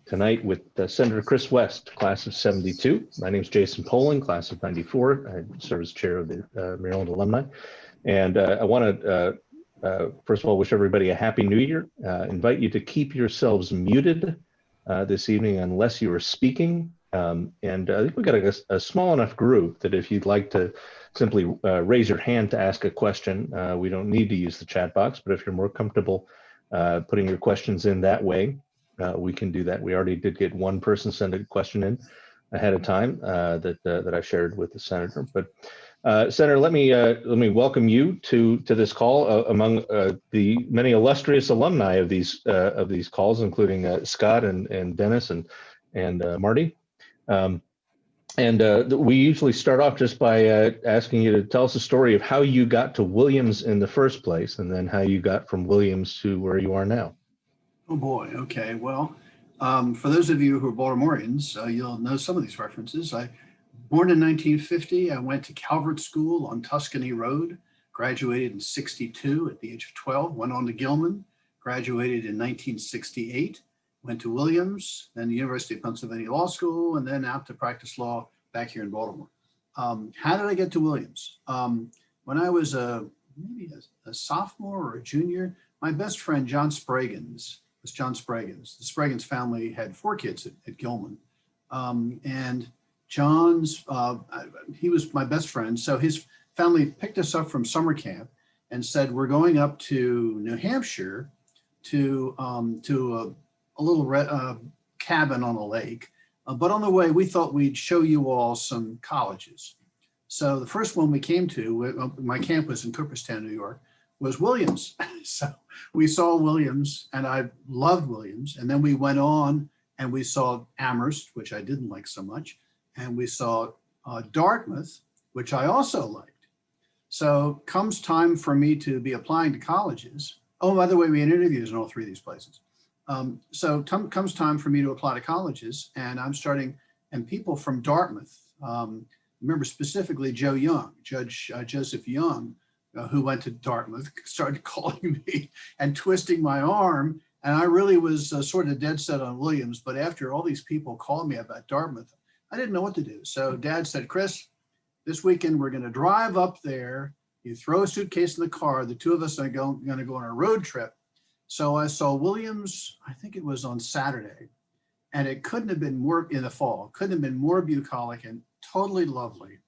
tonight with Senator Chris West, class of 72. My name is Jason Poling, class of 94. I serve as chair of the Maryland Alumni. And I want to, first of all, wish everybody a happy new year. Invite you to keep yourselves muted this evening unless you are speaking. And I think we've got a small enough group that if you'd like to simply raise your hand to ask a question, we don't need to use the chat box, but if you're more comfortable putting your questions in that way, we can do that. We already did get one person send a question in ahead of time that I shared with the senator. But Senator, let me welcome you to this call among the many illustrious alumni of these calls, including Scott and Dennis and Marty. We usually start off just by asking you to tell us a story of how you got to Williams in the first place, and then how you got from Williams to where you are now. Oh boy, okay. Well, for those of you who are Baltimoreans, you'll know some of these references. Born in 1950, I went to Calvert School on Tuscany Road, graduated in 62 at the age of 12, went on to Gilman, graduated in 1968, went to Williams, then the University of Pennsylvania Law School, and then out to practice law back here in Baltimore. How did I get to Williams? When I was maybe a sophomore or a junior, my best friend, John Spraggins, was John Spraggins. The Spraggins family had 4 kids at Gilman. And John's, he was my best friend. So his family picked us up from summer camp and said, we're going up to New Hampshire to a little cabin on a lake. But on the way, we thought we'd show you all some colleges. So the first one we came to, my camp was in Cooperstown, New York, was Williams. So we saw Williams, and I loved Williams. And then we went on and we saw Amherst, which I didn't like so much. And we saw Dartmouth, which I also liked. So comes time for me to be applying to colleges. Oh, by the way, we had interviews in all 3 of these places. So comes time for me to apply to colleges, and I'm starting, and people from Dartmouth, remember specifically Joe Young, Judge Joseph Young, who went to Dartmouth, started calling me and twisting my arm. And I really was sort of dead set on Williams, but after all these people called me about Dartmouth, I didn't know what to do. So Dad said, Chris, this weekend we're gonna drive up there, you throw a suitcase in the car, the 2 of us are gonna go on a road trip. So I saw Williams, I think it was on Saturday, and it couldn't have been more, in the fall, couldn't have been more bucolic and totally lovely.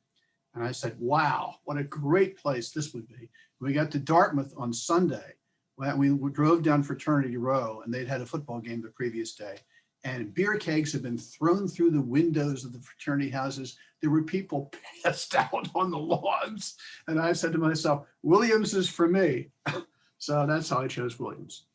And I said, wow, what a great place this would be. We got to Dartmouth on Sunday. We drove down Fraternity Row, and they'd had a football game the previous day. And beer kegs had been thrown through the windows of the fraternity houses. There were people passed out on the lawns. And I said to myself, Williams is for me. So that's how I chose Williams.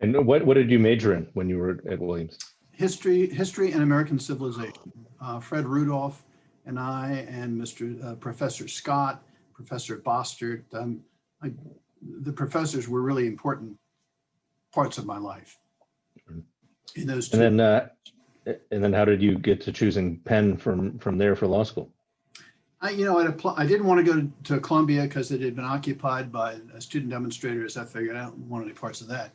And what did you major in when you were at Williams? History and American civilization. Fred Rudolph and I and Professor Scott, Professor Bostert, the professors were really important parts of my life. In those 2. And then how did you get to choosing Penn from there for law school? I didn't want to go to Columbia because it had been occupied by student demonstrators. I figured I don't want any parts of that.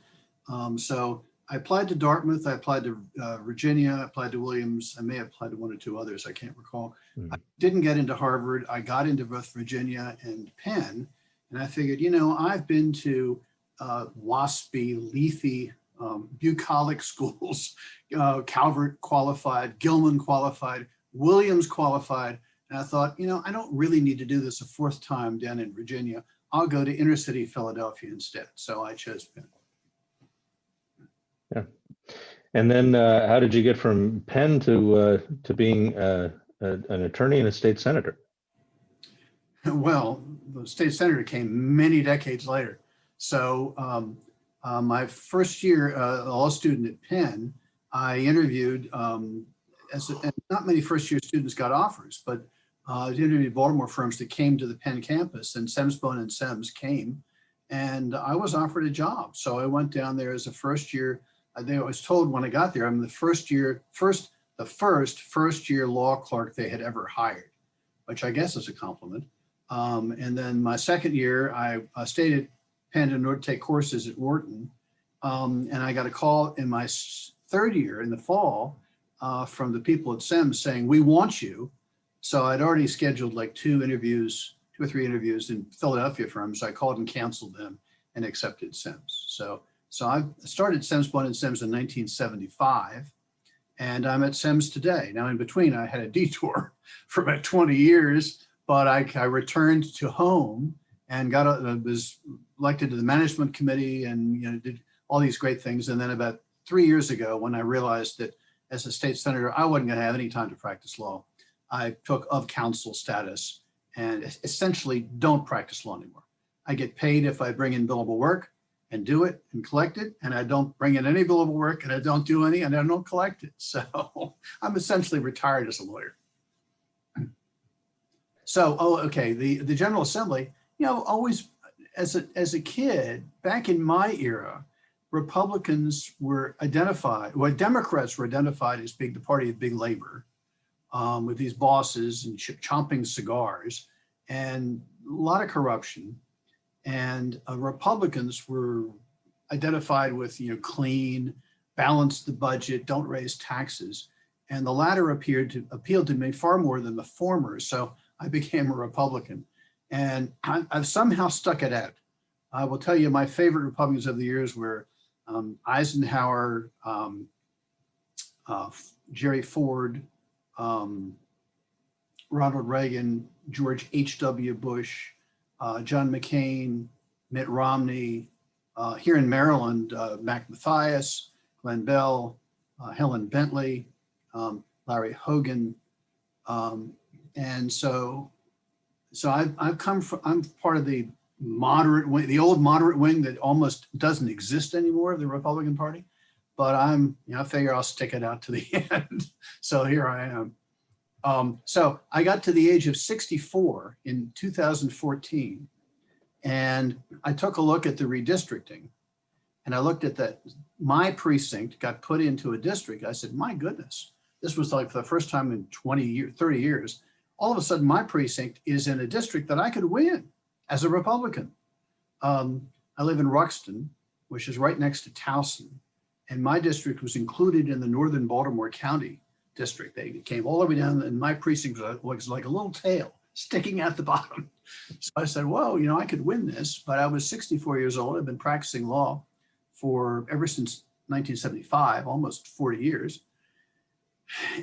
So I applied to Dartmouth. I applied to Virginia. I applied to Williams. I may have applied to 1 or 2 others. I can't recall. I didn't get into Harvard. I got into both Virginia and Penn. And I figured, I've been to waspy, leafy, bucolic schools, Calvert qualified, Gilman qualified, Williams qualified. And I thought, I don't really need to do this a 4th time down in Virginia. I'll go to inner city Philadelphia instead. So I chose Penn. Yeah. And then how did you get from Penn to being an attorney and a state senator? Well, the state senator came many decades later. So my first year, a law student at Penn, I interviewed, and not many first year students got offers, but I interviewed Baltimore firms that came to the Penn campus, and Semmes, Bowen Semmes came, and I was offered a job. So I went down there as a first year. I was told when I got there, I'm the first year law clerk they had ever hired, which I guess is a compliment. And then my second year, I stayed at Penn in order to take courses at Wharton. And I got a call in my third year in the fall from the people at Semmes saying, we want you. So I'd already scheduled like two or three interviews in Philadelphia firms. I called and canceled them and accepted Semmes. So I started Semmes, Bowen Semmes in 1975, and I'm at Semmes today. Now in between, I had a detour for about 20 years, but I returned to home and was elected to the management committee and did all these great things. And then about 3 years ago, when I realized that as a state senator, I wasn't going to have any time to practice law, I took of counsel status and essentially don't practice law anymore. I get paid if I bring in billable work and do it and collect it, and I don't bring in any billable work and I don't do any and I don't collect it. So I'm essentially retired as a lawyer. So, okay, the General Assembly, always as a kid, back in my era, Republicans were identified, Democrats were identified as the party of big labor, with these bosses and chomping cigars and a lot of corruption. And Republicans were identified with, clean, balance the budget, don't raise taxes. And the latter appealed to me far more than the former. So I became a Republican, and I've somehow stuck it out. I will tell you, my favorite Republicans of the years were Eisenhower, Jerry Ford, Ronald Reagan, George H.W. Bush, John McCain, Mitt Romney, here in Maryland, Mac Mathias, Glenn Bell, Helen Bentley, Larry Hogan. And so I'm part of the moderate wing, the old moderate wing that almost doesn't exist anymore of the Republican Party. But I figure I'll stick it out to the end. So here I am. So I got to the age of 64 in 2014, and I took a look at the redistricting, and I looked at that. My precinct got put into a district. I said, my goodness, this was like for the first time in 30 years. All of a sudden, my precinct is in a district that I could win as a Republican. I live in Ruxton, which is right next to Towson, and my district was included in the northern Baltimore County district. They came all the way down, and my precinct was like a little tail sticking at the bottom. So I said, whoa, I could win this. But I was 64 years old. I've been practicing law ever since 1975, almost 40 years.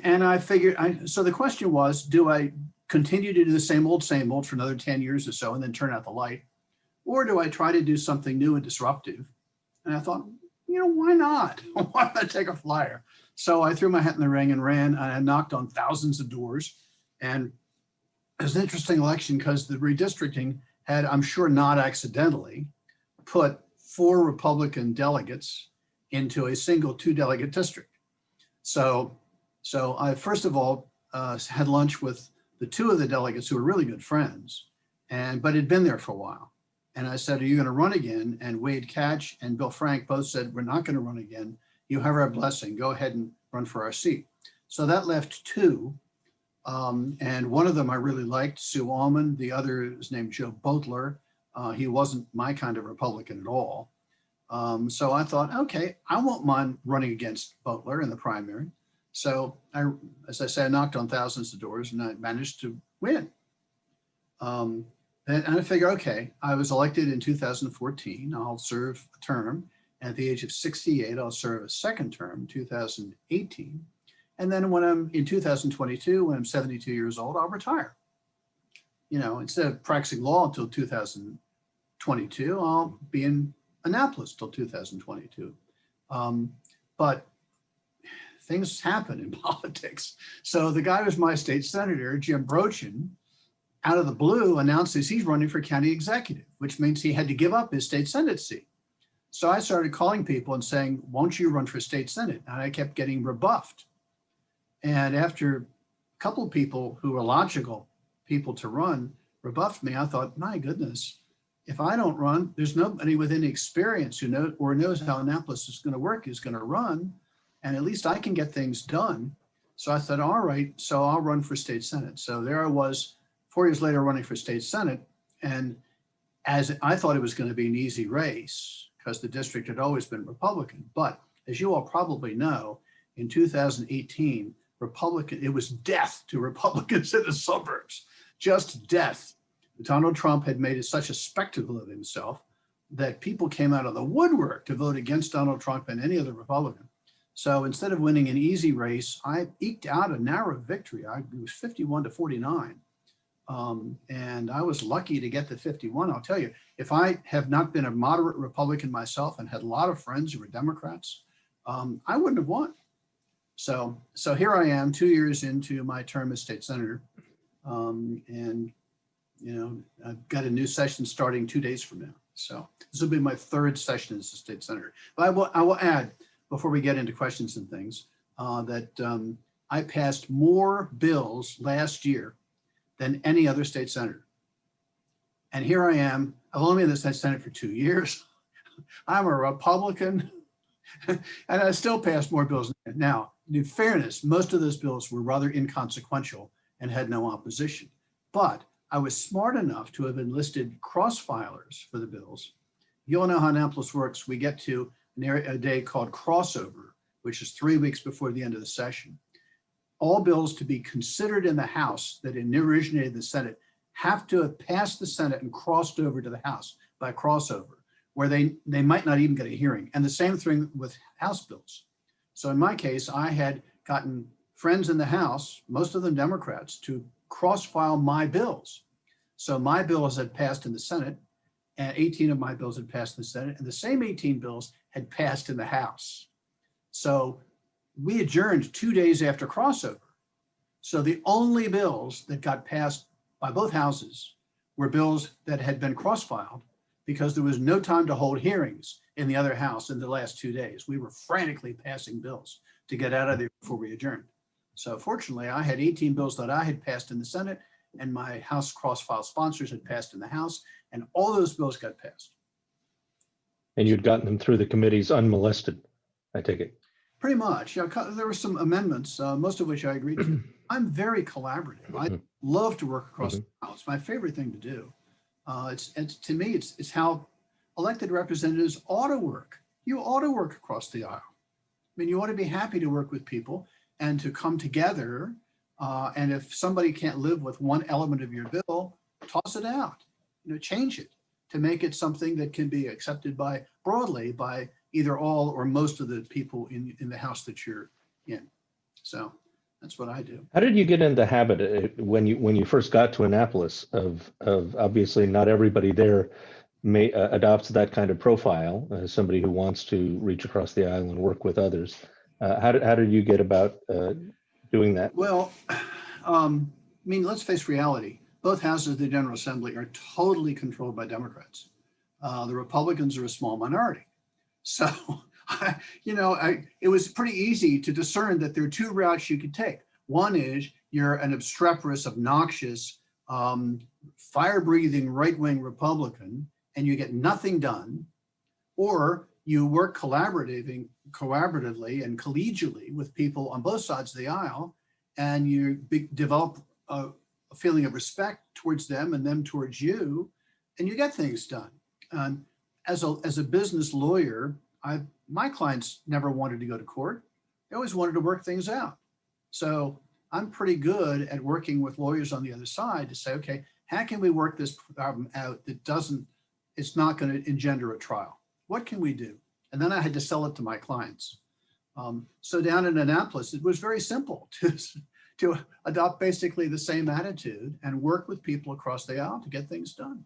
And I figured, so the question was, do I continue to do the same old for another 10 years or so and then turn out the light? Or do I try to do something new and disruptive? And I thought, why not? Why not take a flyer? So I threw my hat in the ring and ran, and I knocked on thousands of doors. And it was an interesting election because the redistricting had, I'm sure not accidentally, put 4 Republican delegates into a single 2-delegate district. So I first of all had lunch with the 2 of the delegates who were really good friends, but had been there for a while. And I said, are you going to run again? And Wade Catch and Bill Frank both said, we're not going to run again. You have our blessing. Go ahead and run for our seat. So that left 2. And one of them I really liked, Sue Allman. The other is named Joe Boatler. He wasn't my kind of Republican at all. So I thought, okay, I won't mind running against Boatler in the primary. So as I say, I knocked on thousands of doors and I managed to win. And I figure, okay, I was elected in 2014. I'll serve a term. And at the age of 68, I'll serve a second term in 2018. And then when I'm in 2022, when I'm 72 years old, I'll retire. Instead of practicing law until 2022, I'll be in Annapolis till 2022. But things happen in politics. So the guy who's my state senator, Jim Brochin, out of the blue announces he's running for county executive, which means he had to give up his state senate seat. So I started calling people and saying, won't you run for state senate? And I kept getting rebuffed. And after a couple of people who were logical people to run rebuffed me, I thought, my goodness, if I don't run, there's nobody with any experience who knows how Annapolis is going to work is going to run. And at least I can get things done. So I thought, all right, so I'll run for state senate. So there I was 4 years later running for state senate. And as I thought it was going to be an easy race because the district had always been Republican, but As you all probably know, in 2018, it was death to Republicans in the suburbs, just death. Donald Trump had made such a spectacle of himself that people came out of the woodwork to vote against Donald Trump and any other Republican. So instead of winning an easy race, I eked out a narrow victory. It was 51-49. And I was lucky to get the 51. I'll tell you, if I have not been a moderate Republican myself and had a lot of friends who were Democrats, I wouldn't have won. So here I am 2 years into my term as state senator. And, you know, I've got a new session starting 2 days from now. So this will be my third session as a state senator. But I will add, before we get into questions and things, that I passed more bills last year than any other state senator. And here I am. I've only been in the state senate for 2 years. I'm a Republican, and I still passed more bills. Now, in fairness, most of those bills were rather inconsequential and had no opposition. But I was smart enough to have enlisted cross-filers for the bills. You all know how Annapolis works. We get to a day called crossover, which is 3 weeks before the end of the session. All bills to be considered in the House that originated the Senate have to have passed the Senate and crossed over to the House by crossover, where they might not even get a hearing. And the same thing with House bills. So in my case, I had gotten friends in the House, most of them Democrats, to cross-file my bills. So my bills had passed in the Senate, and 18 of my bills had passed in the Senate, and the same 18 bills had passed in the House. So we adjourned 2 days after crossover. So the only bills that got passed by both houses were bills that had been cross-filed because there was no time to hold hearings in the other house in the last 2 days. We were frantically passing bills to get out of there before we adjourned. So fortunately, I had 18 bills that I had passed in the Senate, and my House cross-file sponsors had passed in the House, and all those bills got passed. And you'd gotten them through the committees unmolested, I take it. Pretty much. Yeah, there were some amendments, most of which I agreed to. I'm very collaborative. I love to work across the aisle. It's my favorite thing to do. To me, it's how elected representatives ought to work. You ought to work across the aisle. I mean, you ought to be happy to work with people and to come together. And if somebody can't live with one element of your bill, toss it out. Change it to make it something that can be accepted broadly by either all or most of the people in the House that you're in. So that's what I do. How did you get in the habit when you first got to Annapolis of obviously not everybody there adopts that kind of profile as somebody who wants to reach across the aisle and work with others? How did you get about doing that? Well, let's face reality. Both houses of the General Assembly are totally controlled by Democrats. The Republicans are a small minority. So, it was pretty easy to discern that there are two routes you could take. One is you're an obstreperous, obnoxious, fire-breathing right-wing Republican, and you get nothing done, or you work collaboratively and collegially with people on both sides of the aisle, and you develop a feeling of respect towards them and them towards you, and you get things done. As a business lawyer, my clients never wanted to go to court. They always wanted to work things out. So I'm pretty good at working with lawyers on the other side to say, okay, how can we work this problem out that it's not going to engender a trial? What can we do? And then I had to sell it to my clients. So down in Annapolis, it was very simple to adopt basically the same attitude and work with people across the aisle to get things done.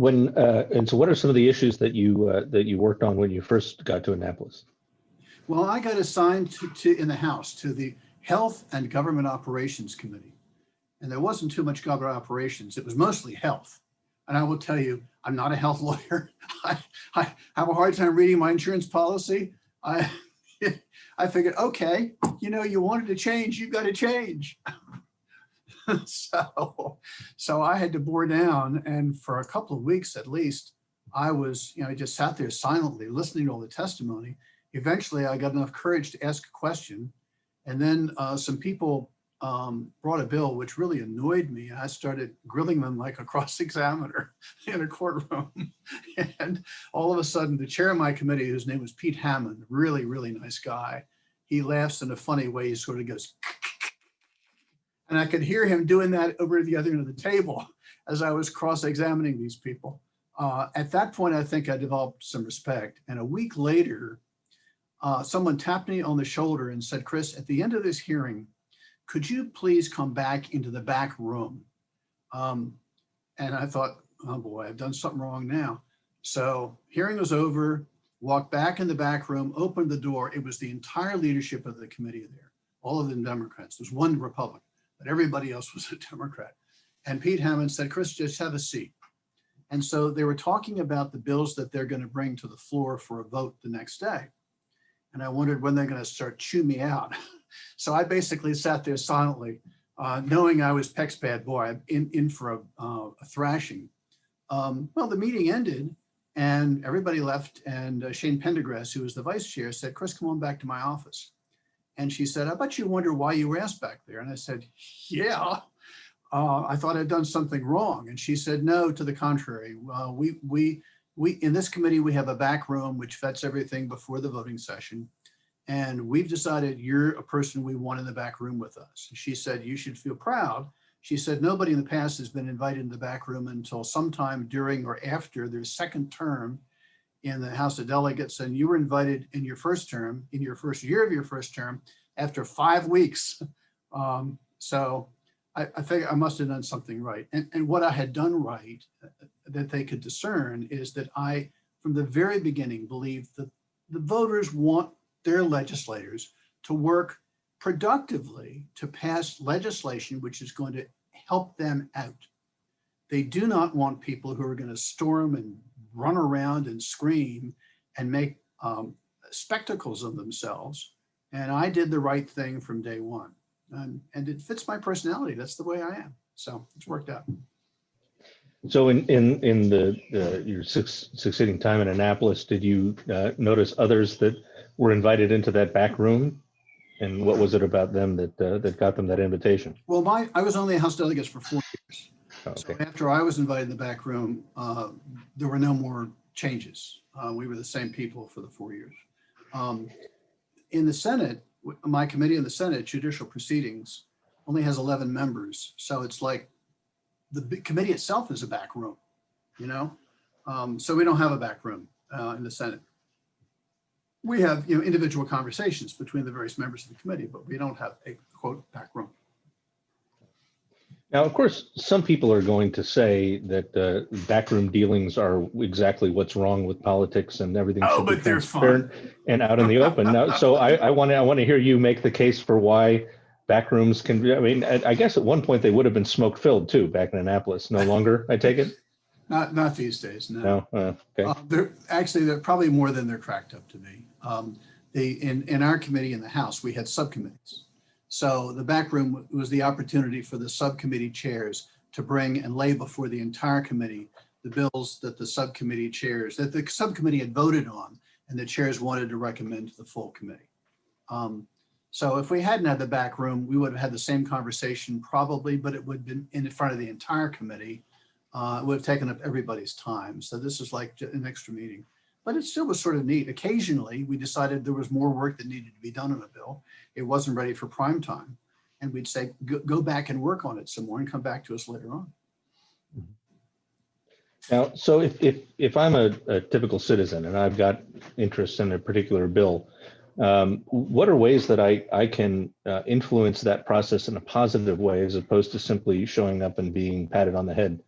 And so what are some of the issues that you worked on when you first got to Annapolis? Well, I got assigned in the House to the Health and Government Operations Committee. And there wasn't too much government operations. It was mostly health. And I will tell you, I'm not a health lawyer. I have a hard time reading my insurance policy. I figured, okay, you wanted to change, you've got to change. So I had to bore down, and for a couple of weeks at least, I was, I just sat there silently listening to all the testimony. Eventually, I got enough courage to ask a question, and then some people brought a bill which really annoyed me. I started grilling them like a cross-examiner in a courtroom. And all of a sudden, the chair of my committee, whose name was Pete Hammond, really, really nice guy, he laughs in a funny way. He sort of goes, and I could hear him doing that over at the other end of the table as I was cross-examining these people. At that point, I think I developed some respect. And a week later, someone tapped me on the shoulder and said, Chris, at the end of this hearing, could you please come back into the back room? And I thought, oh boy, I've done something wrong now. So hearing was over, walked back in the back room, opened the door. It was the entire leadership of the committee there, all of them Democrats. There's one Republican, but everybody else was a Democrat. And Pete Hammond said, Chris, just have a seat. And so they were talking about the bills that they're going to bring to the floor for a vote the next day. And I wondered when they're going to start chew me out. So I basically sat there silently, knowing I was Peck's bad boy, in for a thrashing. Well, the meeting ended and everybody left. And Shane Pendergrass, who was the vice chair, said, Chris, come on back to my office. And she said, I bet you wonder why you were asked back there. And I said, yeah, I thought I'd done something wrong. And she said, no, to the contrary. We in this committee, we have a back room which vets everything before the voting session. And we've decided you're a person we want in the back room with us. She said, you should feel proud. She said, nobody in the past has been invited in the back room until sometime during or after their second term in the House of Delegates. And you were invited in your first term, in your first year of your first term, after 5 weeks. So I think I must have done something right. And what I had done right that they could discern is that I, from the very beginning, believed that the voters want their legislators to work productively to pass legislation which is going to help them out. They do not want people who are going to storm and run around and scream and make spectacles of themselves. And I did the right thing from day one. And it fits my personality. That's the way I am. So it's worked out. So in your succeeding time in Annapolis, did you notice others that were invited into that back room? And what was it about them that got them that invitation? Well, I was only a House Delegates for 4 years. Oh, okay. So after I was invited in the back room, there were no more changes. We were the same people for the 4 years. In the Senate, my committee in the Senate, Judicial Proceedings, only has 11 members. So it's like the committee itself is a back room, you know? So we don't have a back room in the Senate. We have, individual conversations between the various members of the committee, but we don't have a quote back room. Now, of course, some people are going to say that backroom dealings are exactly what's wrong with politics and everything. Oh, should be but they're transparent fun and out in the open. Now, so I want to hear you make the case for why backrooms can be. I mean, I guess at one point they would have been smoke filled too back in Annapolis. No longer, I take it. Not these days. No. Okay. They're probably more than they're cracked up to be. In our committee in the House, we had subcommittees. So the back room was the opportunity for the subcommittee chairs to bring and lay before the entire committee the bills that the subcommittee had voted on and the chairs wanted to recommend to the full committee. So if we hadn't had the back room, we would have had the same conversation probably, but it would have been in front of the entire committee. It would have taken up everybody's time. So this is like an extra meeting. But it still was sort of neat. Occasionally, we decided there was more work that needed to be done on a bill. It wasn't ready for prime time. And we'd say, go back and work on it some more and come back to us later on. Now, so if I'm a typical citizen and I've got interest in a particular bill, what are ways that I can influence that process in a positive way as opposed to simply showing up and being patted on the head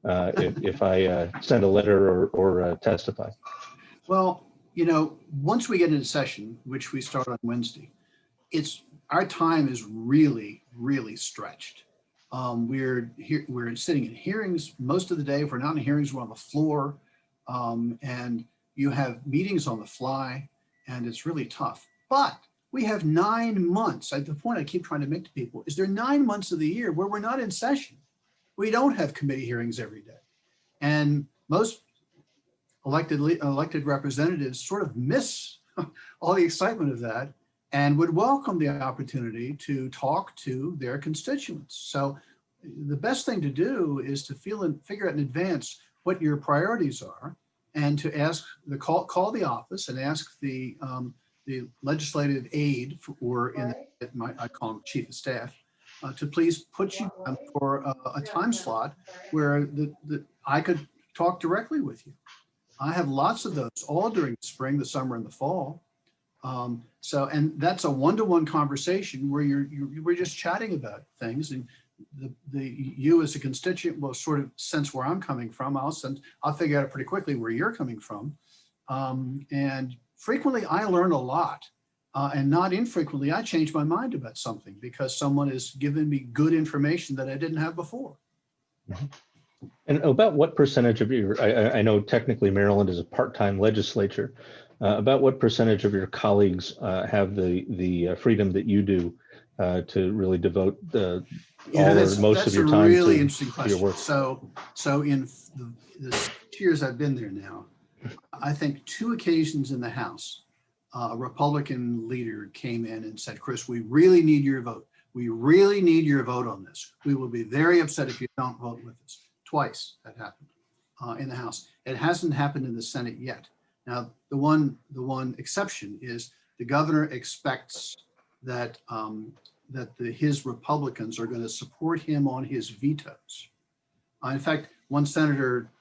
if I send a letter or testify? Well, once we get into session, which we start on Wednesday, our time is really, really stretched. We're sitting in hearings most of the day. If we're not in hearings, we're on the floor, and you have meetings on the fly, and it's really tough. But we have 9 months. The point I keep trying to make to people is there are 9 months of the year where we're not in session. We don't have committee hearings every day, and most elected representatives sort of miss all the excitement of that. and would welcome the opportunity to talk to their constituents. So the best thing to do is to figure out in advance what your priorities are, and to ask call the office and ask the legislative aide, I call him chief of staff, to please put you down for a time slot where I could talk directly with you. I have lots of those all during the spring, the summer, and the fall. And that's a one-to-one conversation where we're just chatting about things, and you as a constituent will sort of sense where I'm coming from. I'll figure out pretty quickly where you're coming from. And frequently I learn a lot, and not infrequently I change my mind about something because someone has given me good information that I didn't have before. And about what percentage of your, I know technically Maryland is a part-time legislature, about what percentage of your colleagues have the freedom that you do to really devote most of your time really to interesting question. your work? So in the 6 years I've been there now, I think 2 occasions in the House, a Republican leader came in and said, "Chris, we really need your vote. We really need your vote on this. We will be very upset if you don't vote with us." Twice that happened in the House. It hasn't happened in the Senate yet. Now, the one exception is the governor expects that his Republicans are going to support him on his vetoes. In fact, one senator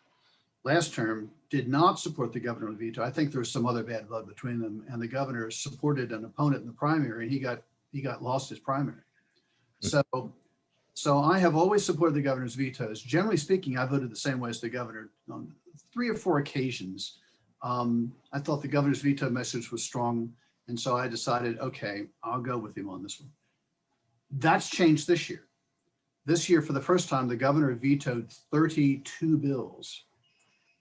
last term did not support the governor on the veto. I think there was some other bad blood between them, and the governor supported an opponent in the primary, and he got lost his primary. So I have always supported the governor's vetoes. Generally speaking, I voted the same way as the governor on 3 or 4 occasions. I thought the governor's veto message was strong, and so I decided, okay, I'll go with him on this one. That's changed this year. This year, for the first time, the governor vetoed 32 bills.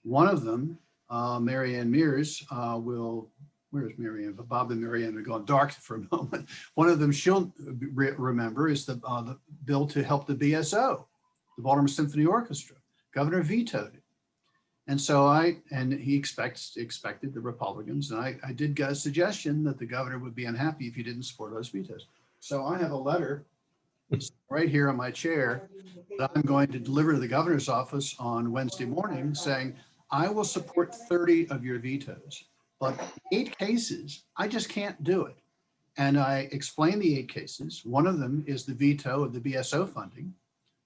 One of them, Marianne Mears, where's Marianne? Bob and Marianne are going dark for a moment. One of them she'll remember is the bill to help the BSO, the Baltimore Symphony Orchestra. Governor vetoed it. And so he expected the Republicans, and I did get a suggestion that the governor would be unhappy if he didn't support those vetoes. So I have a letter right here on my chair that I'm going to deliver to the governor's office on Wednesday morning saying, I will support 30 of your vetoes, but 8 cases, I just can't do it. And I explain the 8 cases. One of them is the veto of the BSO funding.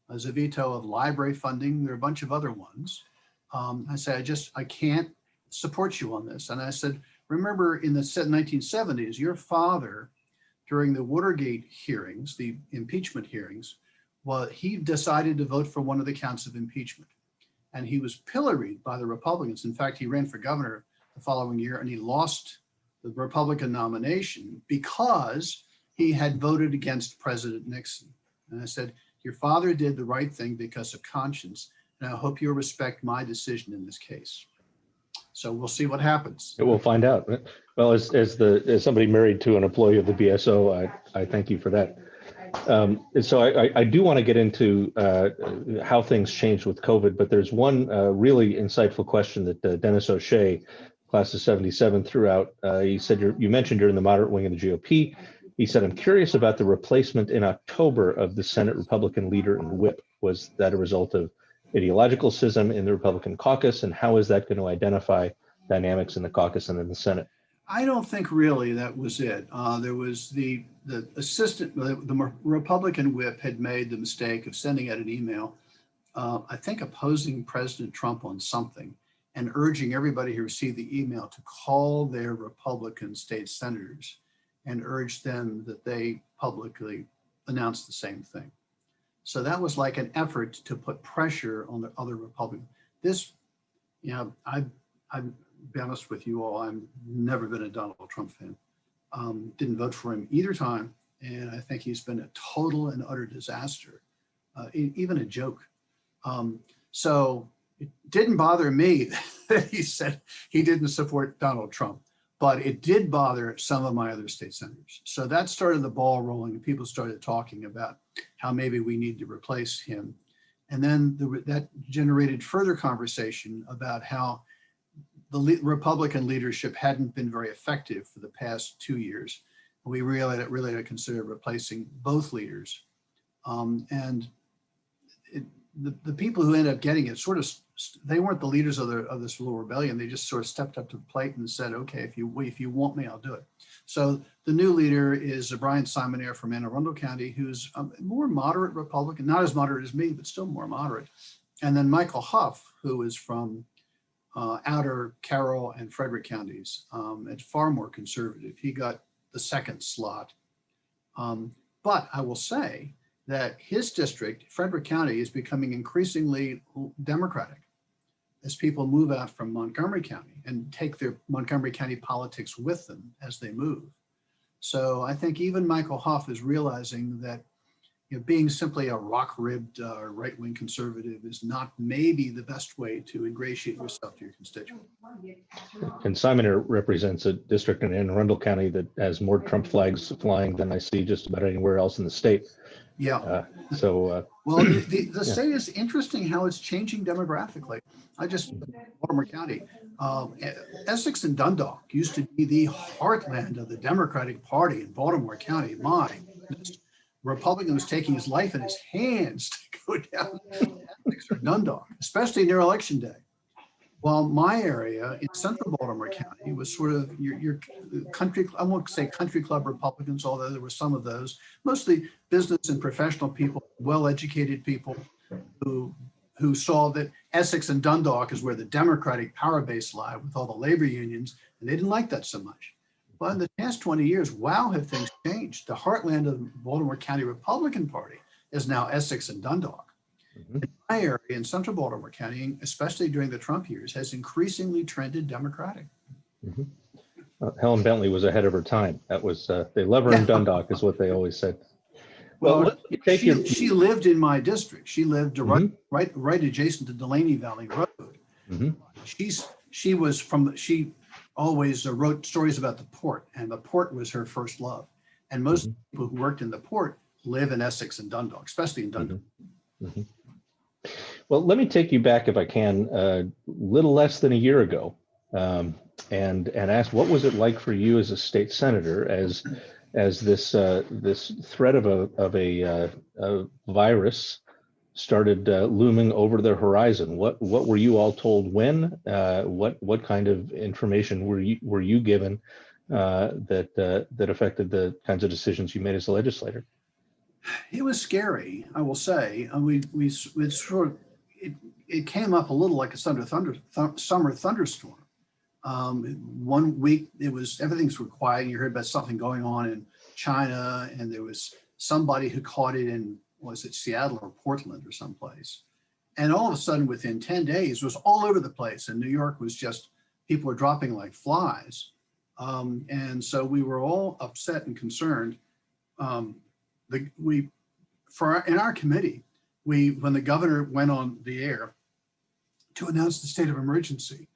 There's a veto of library funding. There are a bunch of other ones. I say, I can't support you on this. And I said, remember in the 1970s, your father, during the Watergate hearings, the impeachment hearings, well, he decided to vote for one of the counts of impeachment. And he was pilloried by the Republicans. In fact, he ran for governor the following year and he lost the Republican nomination because he had voted against President Nixon. And I said, your father did the right thing because of conscience. And I hope you'll respect my decision in this case. So we'll see what happens. We'll find out. Well, as somebody married to an employee of the BSO, I thank you for that. And so I do want to get into how things changed with COVID, but there's one really insightful question that Dennis O'Shea, class of 77, threw out. He said, you mentioned you're in the moderate wing of the GOP. He said, I'm curious about the replacement in October of the Senate Republican leader and whip. Was that a result of ideological schism in the Republican caucus, and how is that going to identify dynamics in the caucus and in the Senate? I don't think really that was it. There was the assistant, the Republican whip had made the mistake of sending out an email, I think opposing President Trump on something and urging everybody who received the email to call their Republican state senators and urge them that they publicly announce the same thing. So that was like an effort to put pressure on the other Republicans. This, I'll be honest with you all, I've never been a Donald Trump fan. Didn't vote for him either time. And I think he's been a total and utter disaster, even a joke. So it didn't bother me that he said he didn't support Donald Trump, but it did bother some of my other state senators. So that started the ball rolling and people started talking about how maybe we need to replace him. And then that generated further conversation about how the Republican leadership hadn't been very effective for the past 2 years. we really had to consider replacing both leaders. And the people who ended up getting it they weren't the leaders of this little rebellion. They just sort of stepped up to the plate and said, okay, if you want me, I'll do it. So the new leader is Brian Simonaire from Anne Arundel County, who's a more moderate Republican, not as moderate as me, but still more moderate. And then Michael Huff, who is from Outer, Carroll, and Frederick counties, and far more conservative. He got the second slot. But I will say that his district, Frederick County, is becoming increasingly Democratic as people move out from Montgomery County and take their Montgomery County politics with them as they move. So I think even Michael Huff is realizing that being simply a rock-ribbed right-wing conservative is not maybe the best way to ingratiate yourself to your constituents. And Simonaire represents a district in Anne Arundel County that has more Trump flags flying than I see just about anywhere else in the state. Yeah. Well, the state is interesting how it's changing demographically. Baltimore County, Essex and Dundalk used to be the heartland of the Democratic Party in Baltimore County. My goodness. Republican was taking his life in his hands to go down to Essex or Dundalk, especially near Election Day. While my area in central Baltimore County was sort of your country, I won't say country club Republicans, although there were some of those, mostly business and professional people, well-educated people who saw that Essex and Dundalk is where the Democratic power base lie with all the labor unions, and they didn't like that so much. But in the past 20 years, wow, have things changed. The heartland of the Baltimore County Republican Party is now Essex and Dundalk. Mm-hmm. And my area in central Baltimore County, especially during the Trump years, has increasingly trended Democratic. Mm-hmm. Helen Bentley was ahead of her time. That was, they love her in Dundalk is what they always said. Well, she lived in my district. She lived right adjacent to Delaney Valley Road. Mm-hmm. She always wrote stories about the port, and the port was her first love. And most people who worked in the port live in Essex and Dundalk, especially in Dundalk. Mm-hmm. Well, let me take you back, if I can, a little less than a year ago, and ask, what was it like for you as a state senator as this threat of a virus started looming over the horizon? What were you all told when? What kind of information were you given that affected the kinds of decisions you made as a legislator? It was scary, I will say. It came up a little like a summer thunderstorm. 1 week everything's quiet, and you heard about something going on in China, and there was somebody who caught it in, was it Seattle or Portland or someplace? And all of a sudden, within 10 days, it was all over the place. And New York was just, people were dropping like flies. And so we were all upset and concerned. In our committee, when the governor went on the air to announce the state of emergency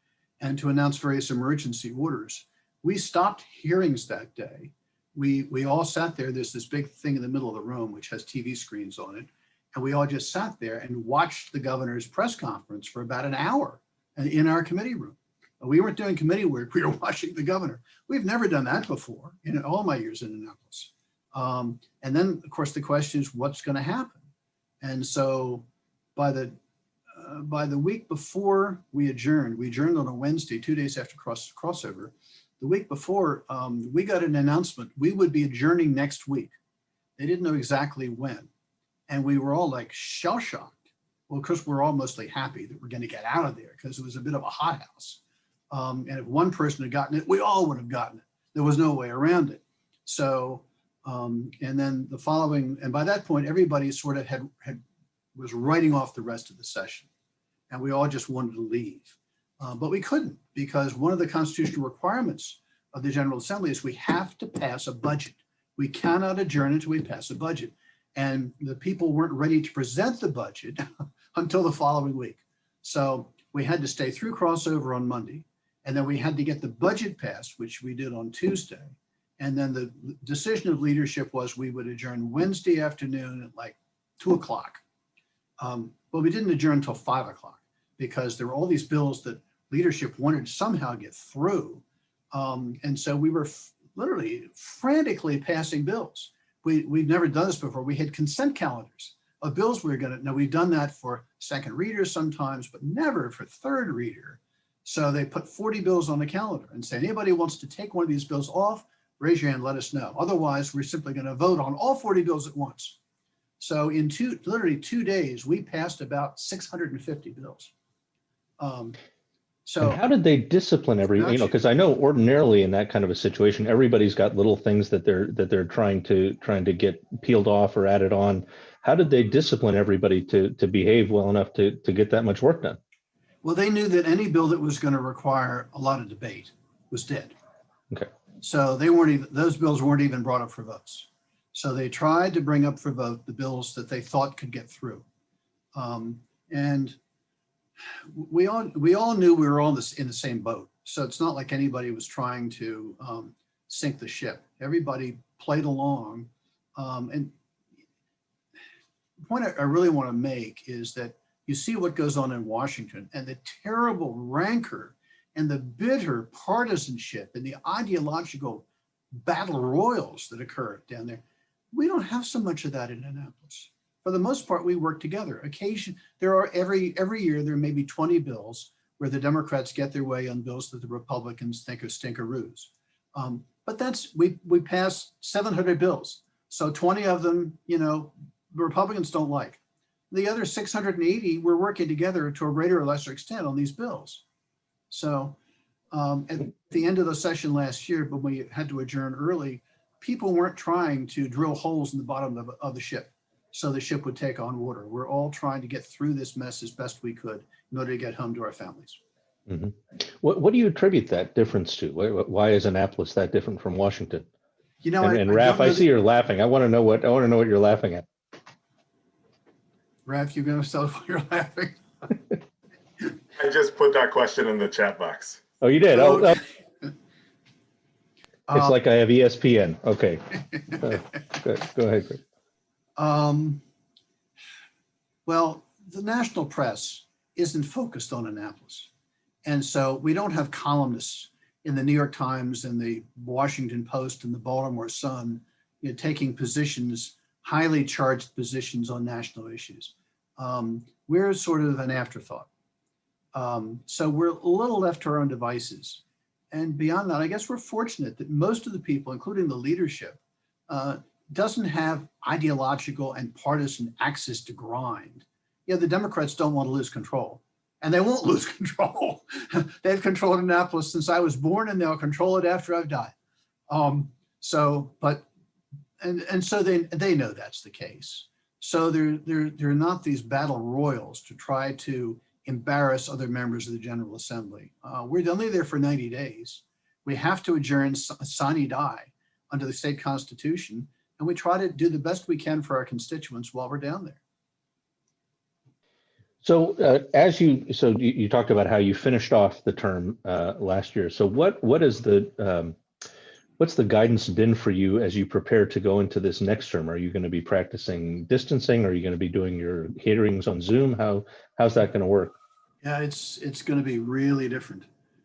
and to announce various emergency orders, we stopped hearings that day. We all sat there. There's this big thing in the middle of the room, which has TV screens on it. And we all just sat there and watched the governor's press conference for about an hour in our committee room. We weren't doing committee work. We were watching the governor. We've never done that before in all my years in Annapolis. And then, of course, the question is, what's going to happen? And so by the week before we adjourned on a Wednesday, 2 days after crossover. The week before, we got an announcement we would be adjourning next week. They didn't know exactly when. And we were all like shell-shocked. Well, of course, we're all mostly happy that we're going to get out of there because it was a bit of a hothouse. And if one person had gotten it, we all would have gotten it. There was no way around it. So, and then the following, and by that point, everybody sort of was writing off the rest of the session. And we all just wanted to leave. But we couldn't, because one of the constitutional requirements of the General Assembly is we have to pass a budget. We cannot adjourn until we pass a budget. And the people weren't ready to present the budget until the following week. So we had to stay through crossover on Monday, and then we had to get the budget passed, which we did on Tuesday. And then the decision of leadership was we would adjourn Wednesday afternoon at like 2 o'clock. But we didn't adjourn until 5 o'clock because there were all these bills that leadership wanted to somehow get through. And so we were literally frantically passing bills. We've never done this before. We had consent calendars of bills we were going to, now we've done that for second readers sometimes, but never for third reader. So they put 40 bills on the calendar and say, anybody who wants to take one of these bills off, raise your hand, let us know. Otherwise, we're simply going to vote on all 40 bills at once. So in literally 2 days, we passed about 650 bills. And how did they discipline because I know ordinarily in that kind of a situation, everybody's got little things that they're trying to get peeled off or added on. How did they discipline everybody to behave well enough to get that much work done? Well, they knew that any bill that was going to require a lot of debate was dead. Okay. So those bills weren't even brought up for votes. So they tried to bring up for vote the bills that they thought could get through. And we all knew we were all in the same boat. So it's not like anybody was trying to sink the ship. Everybody played along. And the point I really want to make is that you see what goes on in Washington and the terrible rancor and the bitter partisanship and the ideological battle royals that occur down there. We don't have so much of that in Annapolis. For the most part, we work together. Every year, there may be 20 bills where the Democrats get their way on bills that the Republicans think are stinkeroos. But we pass 700 bills. So 20 of them, the Republicans don't like. The other 680, we're working together to a greater or lesser extent on these bills. So at the end of the session last year, when we had to adjourn early, people weren't trying to drill holes in the bottom of the ship so the ship would take on water. We're all trying to get through this mess as best we could in order to get home to our families. Mm-hmm. What do you attribute that difference to? Why is Annapolis that different from Washington? And Raph, I see you're laughing. I want to know what you're laughing at. Raph, you're going to tell us why you're laughing? I just put that question in the chat box. Oh, you did? Oh. It's like I have ESPN. Okay. Go ahead, Chris. Well, the national press isn't focused on Annapolis. And so we don't have columnists in the New York Times and the Washington Post and the Baltimore Sun taking positions, highly charged positions on national issues. We're sort of an afterthought. So we're a little left to our own devices. And beyond that, I guess we're fortunate that most of the people, including the leadership, doesn't have ideological and partisan axes to grind. The Democrats don't want to lose control, and they won't lose control. They've controlled Annapolis since I was born, and they'll control it after I've died. So they know that's the case. So they're not these battle royals to try to embarrass other members of the General Assembly. We're only there for 90 days. We have to adjourn sine die under the state constitution, and we try to do the best we can for our constituents while we're down there. So you talked about how you finished off the term last year. So what's the guidance been for you as you prepare to go into this next term? Are you going to be practicing distancing? Are you going to be doing your hearings on Zoom? How's that going to work? Yeah, it's going to be really different.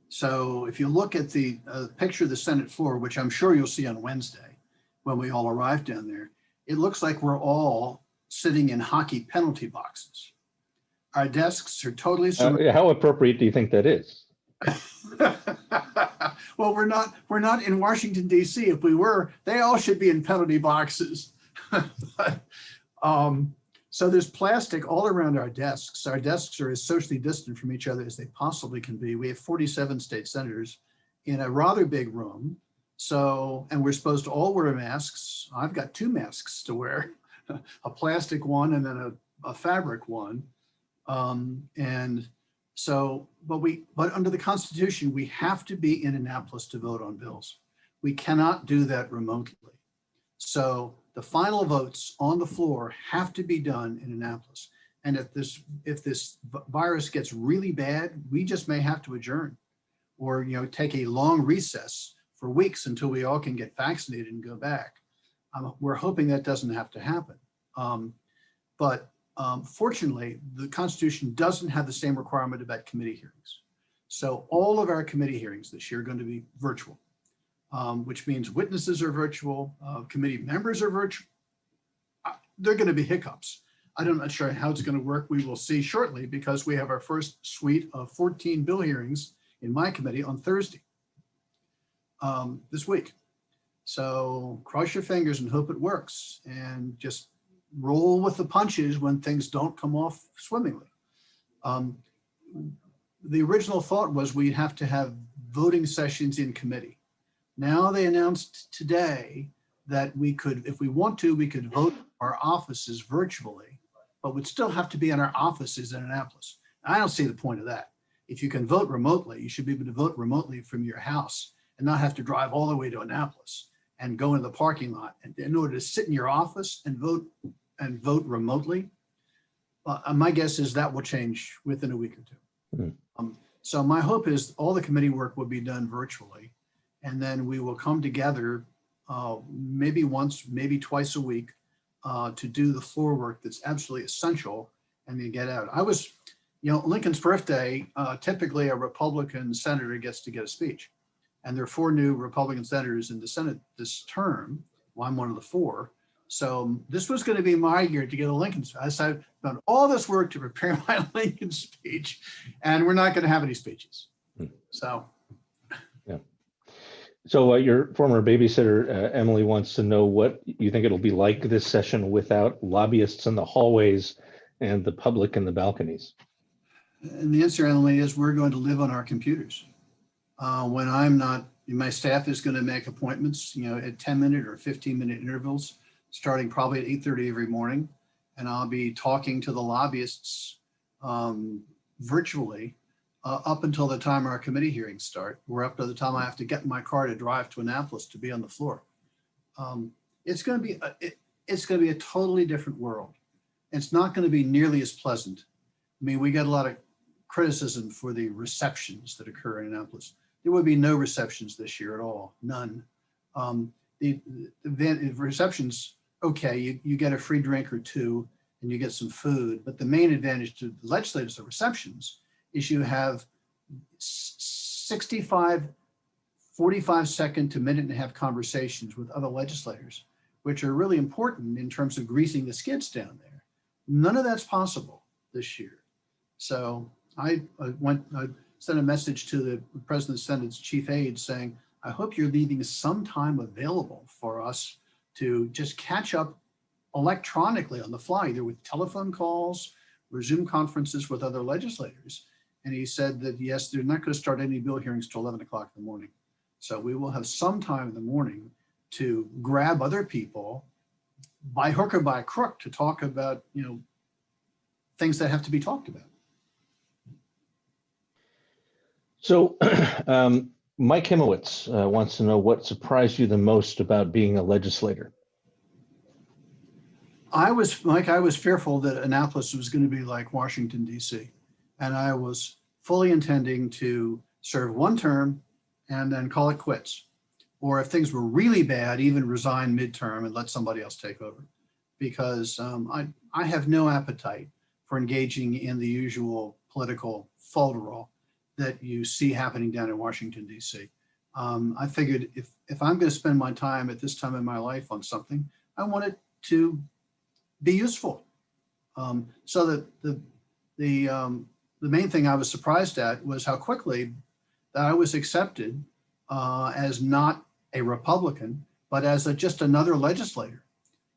So if you look at the picture of the Senate floor, which I'm sure you'll see on Wednesday when we all arrive down there, it looks like we're all sitting in hockey penalty boxes. Our desks are totally how appropriate do you think that is? Well, we're not in Washington, D.C. If we were, they all should be in penalty boxes. So there's plastic all around our desks. Our desks are as socially distant from each other as they possibly can be. We have 47 state senators in a rather big room. And we're supposed to all wear masks. I've got 2 masks to wear, a plastic one and then a fabric one. But under the Constitution, we have to be in Annapolis to vote on bills. We cannot do that remotely. So the final votes on the floor have to be done in Annapolis. And if this virus gets really bad, we just may have to adjourn or take a long recess for weeks until we all can get vaccinated and go back. We're hoping that doesn't have to happen. But fortunately, the Constitution doesn't have the same requirement about committee hearings. So all of our committee hearings this year are going to be virtual. which means witnesses are virtual, committee members are virtual. There are going to be hiccups. I'm not sure how it's going to work. We will see shortly because we have our first suite of 14 bill hearings in my committee on Thursday this week. So cross your fingers and hope it works and just roll with the punches when things don't come off swimmingly. The original thought was we'd have to have voting sessions in committee. Now they announced today that we could, if we want to, we could vote our offices virtually, but we'd still have to be in our offices in Annapolis. I don't see the point of that. If you can vote remotely, you should be able to vote remotely from your house and not have to drive all the way to Annapolis and go into the parking lot in order to sit in your office and vote remotely. My guess is that will change within a week or two. So my hope is all the committee work will be done virtually, and then we will come together maybe once, maybe twice a week to do the floor work that's absolutely essential and then get out. Lincoln's birthday, typically a Republican senator gets to get a speech. And there are 4 new Republican senators in the Senate this term. Well, I'm one of the 4. So this was going to be my year to get a Lincoln speech. I've done all this work to prepare my Lincoln speech, and we're not going to have any speeches. So. Yeah. So your former babysitter, Emily, wants to know what you think it'll be like this session without lobbyists in the hallways and the public in the balconies. And the answer, Emily, is we're going to live on our computers. When I'm not, my staff is going to make appointments, at 10-minute or 15-minute intervals, starting probably at 8:30 every morning. And I'll be talking to the lobbyists virtually up until the time our committee hearings start, or up to the time I have to get in my car to drive to Annapolis to be on the floor. It's going to be a totally different world. It's not going to be nearly as pleasant. I mean, we got a lot of criticism for the receptions that occur in Annapolis. There would be no receptions this year at all, none. The receptions, okay, you get a free drink or 2 and you get some food, but the main advantage to the legislators of receptions is you have 65, 45-second to minute and a half conversations with other legislators, which are really important in terms of greasing the skids down there. None of that's possible this year. So I sent a message to the President of the Senate's chief aide saying, I hope you're leaving some time available for us to just catch up electronically on the fly, either with telephone calls or Zoom conferences with other legislators. And he said that, yes, they're not going to start any bill hearings till 11 o'clock in the morning. So we will have some time in the morning to grab other people by hook or by crook to talk about, things that have to be talked about. So Mike Himowitz wants to know what surprised you the most about being a legislator. I was fearful that Annapolis was going to be like Washington, D.C. And I was fully intending to serve 1 term and then call it quits. Or if things were really bad, even resign midterm and let somebody else take over. Because I have no appetite for engaging in the usual political folderol that you see happening down in Washington, D.C. I figured if I'm going to spend my time at this time in my life on something, I want it to be useful. So that the main thing I was surprised at was how quickly that I was accepted as not a Republican, but as just another legislator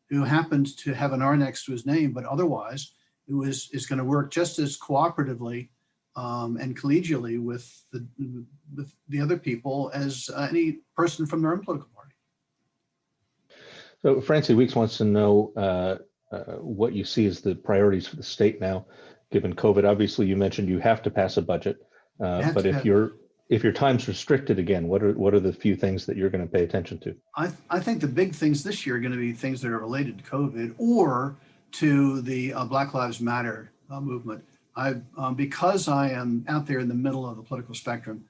who happened to have an R next to his name, but otherwise is going to work just as cooperatively and collegially with the other people as any person from their own political party. So Francie Weeks wants to know what you see as the priorities for the state now, given COVID. Obviously, you mentioned you have to pass a budget, but if your time's restricted again, what are the few things that you're going to pay attention to? I think the big things this year are going to be things that are related to COVID or to the Black Lives Matter movement. Because I am out there in the middle of the political spectrum,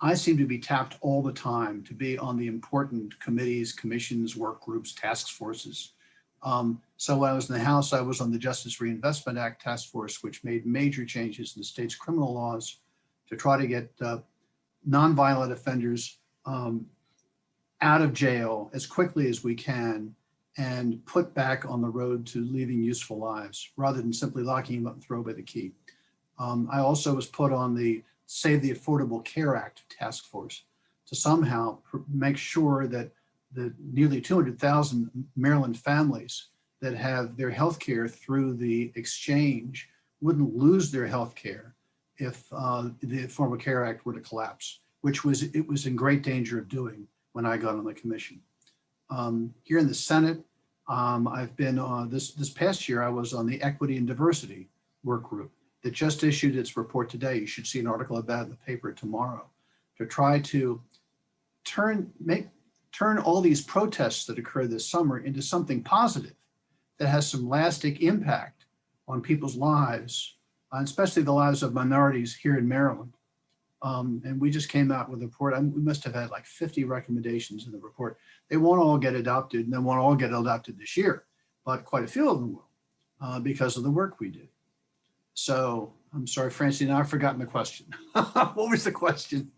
I seem to be tapped all the time to be on the important committees, commissions, work groups, task forces. So when I was in the House, I was on the Justice Reinvestment Act task force, which made major changes in the state's criminal laws to try to get nonviolent offenders out of jail as quickly as we can and put back on the road to leading useful lives rather than simply locking them up and throw away the key. I also was put on the Save the Affordable Care Act task force to somehow make sure that the nearly 200,000 Maryland families that have their health care through the exchange wouldn't lose their health care if the Affordable Care Act were to collapse, which it was in great danger of doing when I got on the commission. Here in the Senate, I've been on this past year, I was on the Equity and Diversity Workgroup that just issued its report today. You should see an article about it in the paper tomorrow, to try to turn all these protests that occurred this summer into something positive that has some lasting impact on people's lives, especially the lives of minorities here in Maryland. And we just came out with a report. We must have had like 50 recommendations in the report. They won't all get adopted, and they won't all get adopted this year, but quite a few of them will because of the work we did. So I'm sorry, Francine, I've forgotten the question. What was the question?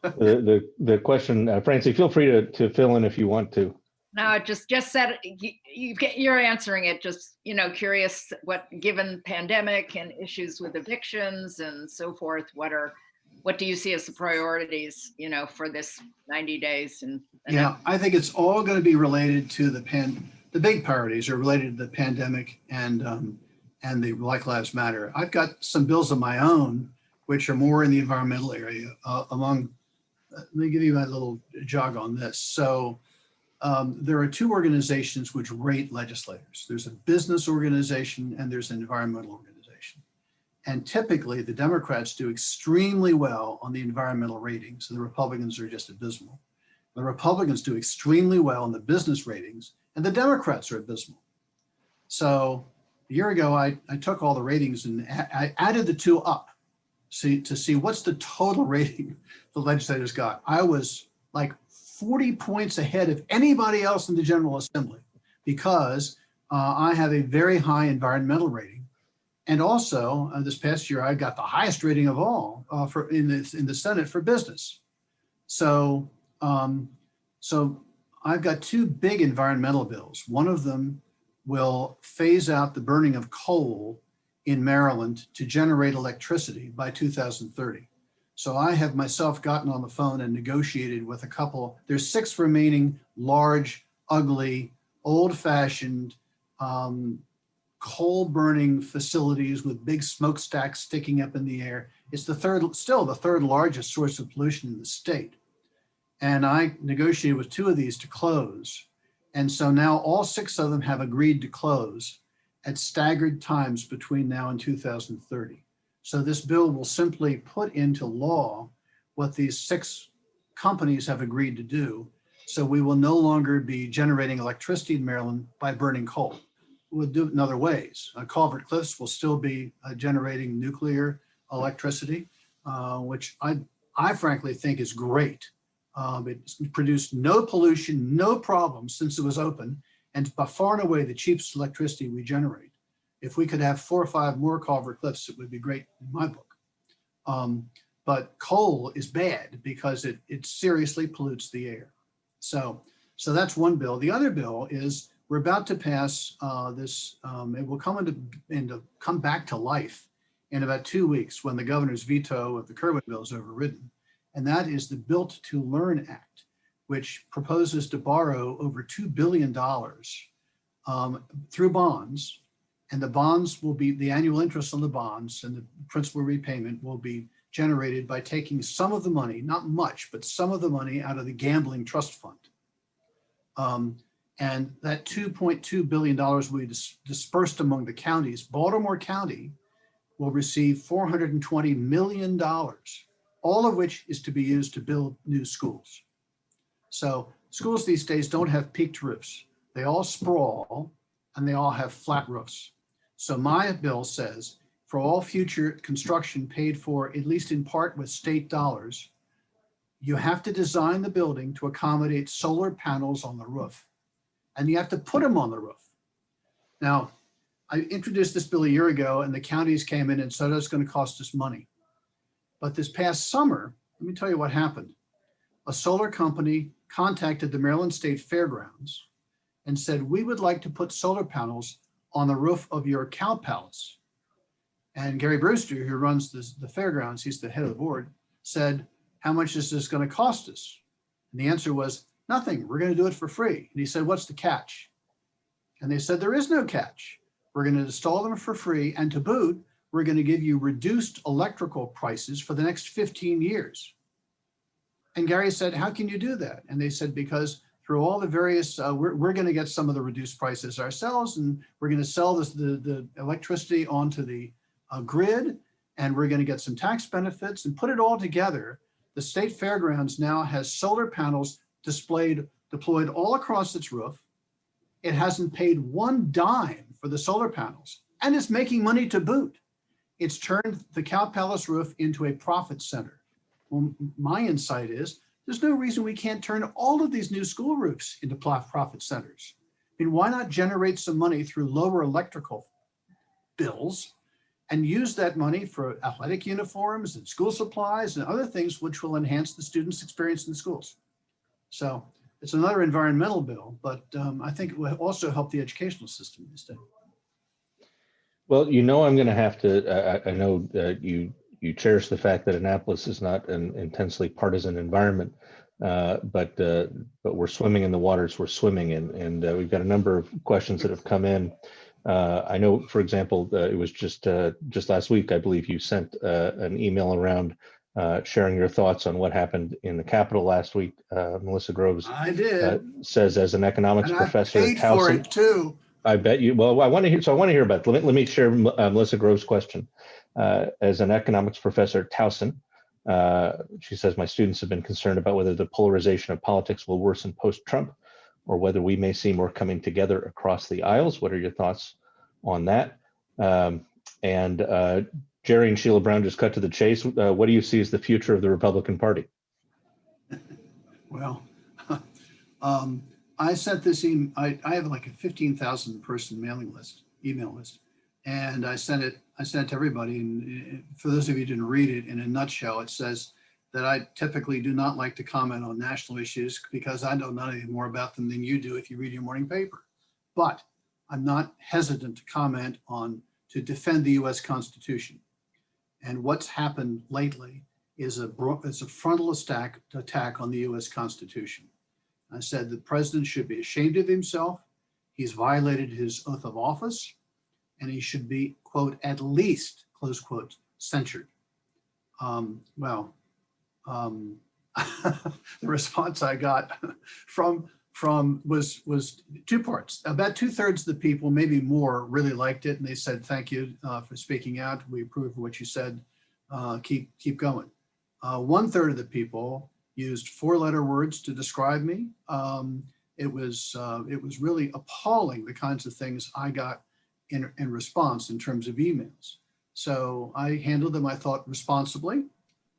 The question, Francie, feel free to fill in if you want to. No, just said you're answering it. Just, curious what, given pandemic and issues with evictions and so forth, what do you see as the priorities, for this 90 days? And yeah, I think it's all going to be related to the big priorities are related to the pandemic and the Black Lives Matter. I've got some bills of my own, which are more in the environmental area let me give you my little jog on this. So there are two organizations which rate legislators. There's a business organization and there's an environmental organization. And typically the Democrats do extremely well on the environmental ratings and the Republicans are just abysmal. The Republicans do extremely well on the business ratings and the Democrats are abysmal. So a year ago, I took all the ratings and I added the two up to see what's the total rating the legislators got. I was like 40 points ahead of anybody else in the General Assembly because I have a very high environmental rating. And also this past year, I got the highest rating of all in the Senate for business. So I've got two big environmental bills. One of them will phase out the burning of coal in Maryland to generate electricity by 2030. So I have myself gotten on the phone and negotiated with a couple. There's 6 remaining large, ugly, old-fashioned coal burning facilities with big smokestacks sticking up in the air. It's still the third largest source of pollution in the state. And I negotiated with 2 of these to close. And so now all 6 of them have agreed to close at staggered times between now and 2030. So this bill will simply put into law what these 6 companies have agreed to do. So we will no longer be generating electricity in Maryland by burning coal. We'll do it in other ways. Culvert Cliffs will still be generating nuclear electricity, which I frankly think is great. It's produced no pollution, no problems since it was open, and by far and away the cheapest electricity we generate. If we could have 4 or 5 more Culvert Cliffs, it would be great in my book. But coal is bad because it seriously pollutes the air. So that's one bill. The other bill is we're about to pass this. It will come back to life in about 2 weeks when the governor's veto of the Kerwin bill is overridden. And that is the Built to Learn Act, which proposes to borrow over $2 billion through bonds. And the bonds will be, the annual interest on the bonds and the principal repayment will be generated by taking some of the money, not much, but some of the money out of the gambling trust fund. And that $2.2 billion will be dispersed among the counties. Baltimore County will receive $420 million, all of which is to be used to build new schools. So schools these days don't have peaked roofs. They all sprawl and they all have flat roofs. So my bill says for all future construction paid for, at least in part with state dollars, you have to design the building to accommodate solar panels on the roof. And you have to put them on the roof. Now, I introduced this bill a year ago and the counties came in and said it's going to cost us money. But this past summer, let me tell you what happened. A solar company contacted the Maryland State Fairgrounds and said, we would like to put solar panels on the roof of your cow palace. And Gary Brewster, who runs the fairgrounds, he's the head of the board, said, how much is this going to cost us? And the answer was, nothing, we're going to do it for free. And he said, what's the catch? And they said, there is no catch. We're going to install them for free. And to boot, we're going to give you reduced electrical prices for the next 15 years. And Gary said, how can you do that? And they said, because through all the various, we're going to get some of the reduced prices ourselves, and we're going to sell the electricity onto the grid, and we're going to get some tax benefits and put it all together. The state fairgrounds now has solar panels deployed all across its roof. It hasn't paid one dime for the solar panels, and it's making money to boot. It's turned the Cow Palace roof into a profit center. Well, my insight is there's no reason we can't turn all of these new school roofs into profit centers. I mean, why not generate some money through lower electrical bills and use that money for athletic uniforms and school supplies and other things which will enhance the students' experience in the schools? So it's another environmental bill, but I think it will also help the educational system in the state. Well, you know, I'm going to have to, I know you cherish the fact that Annapolis is not an intensely partisan environment, but we're swimming in the waters we're swimming in. And we've got a number of questions that have come in. I know, for example, it was just last week, I believe you sent an email around sharing your thoughts on what happened in the Capitol last week. Melissa Groves I did. Says, as an economics And professor I paid at Towson, for it too. I bet you. Well, I want to hear about it. Let me share Melissa Groves' question. As an economics professor at Towson, she says, my students have been concerned about whether the polarization of politics will worsen post-Trump or whether we may see more coming together across the aisles. What are your thoughts on that? And Jerry and Sheila Brown just cut to the chase. What do you see as the future of the Republican Party? Well, I sent this email. I have like a 15,000 person email list, and I sent it to everybody. And for those of you who didn't read it, in a nutshell, it says that I typically do not like to comment on national issues because I know nothing more about them than you do if you read your morning paper. But I'm not hesitant to comment to defend the U.S. Constitution. And what's happened lately is a frontal attack on the U.S. Constitution. I said the president should be ashamed of himself. He's violated his oath of office, and he should be, quote, at least, close quote, censured. The response I got was two parts. About 2/3 of the people, maybe more, really liked it, and they said, thank you for speaking out. We approve of what you said. Keep going. 1/3 of the people used 4-letter words to describe me. It was really appalling, the kinds of things I got in response in terms of emails. So I handled them, I thought, responsibly.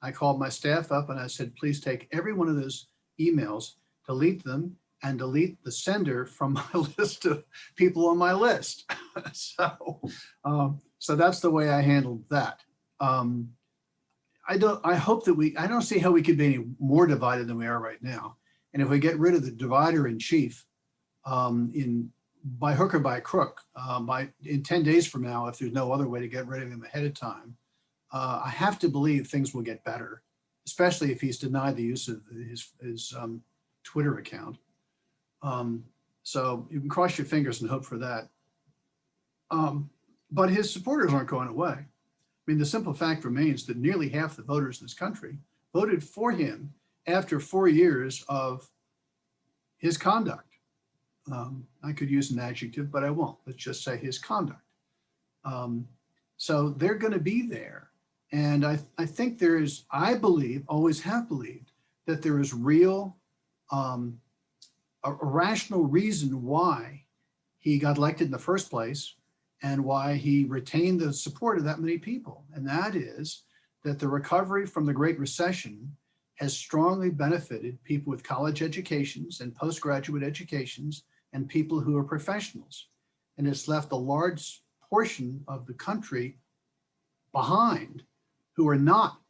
I called my staff up and I said, please take every one of those emails, delete them, and delete the sender from my list of people on my list. So that's the way I handled that. I don't see how we could be any more divided than we are right now. And if we get rid of the divider in chief by hook or by crook, in 10 days from now, if there's no other way to get rid of him ahead of time, I have to believe things will get better, especially if he's denied the use of his Twitter account. So you can cross your fingers and hope for that. But his supporters aren't going away. I mean, the simple fact remains that nearly half the voters in this country voted for him after 4 years of his conduct. I could use an adjective, but I won't. Let's just say his conduct. So they're going to be there. And I think there is, I believe, always have believed, that there is real, a rational reason why he got elected in the first place and why he retained the support of that many people. And that is that the recovery from the Great Recession has strongly benefited people with college educations and postgraduate educations and people who are professionals. And it's left a large portion of the country behind who are not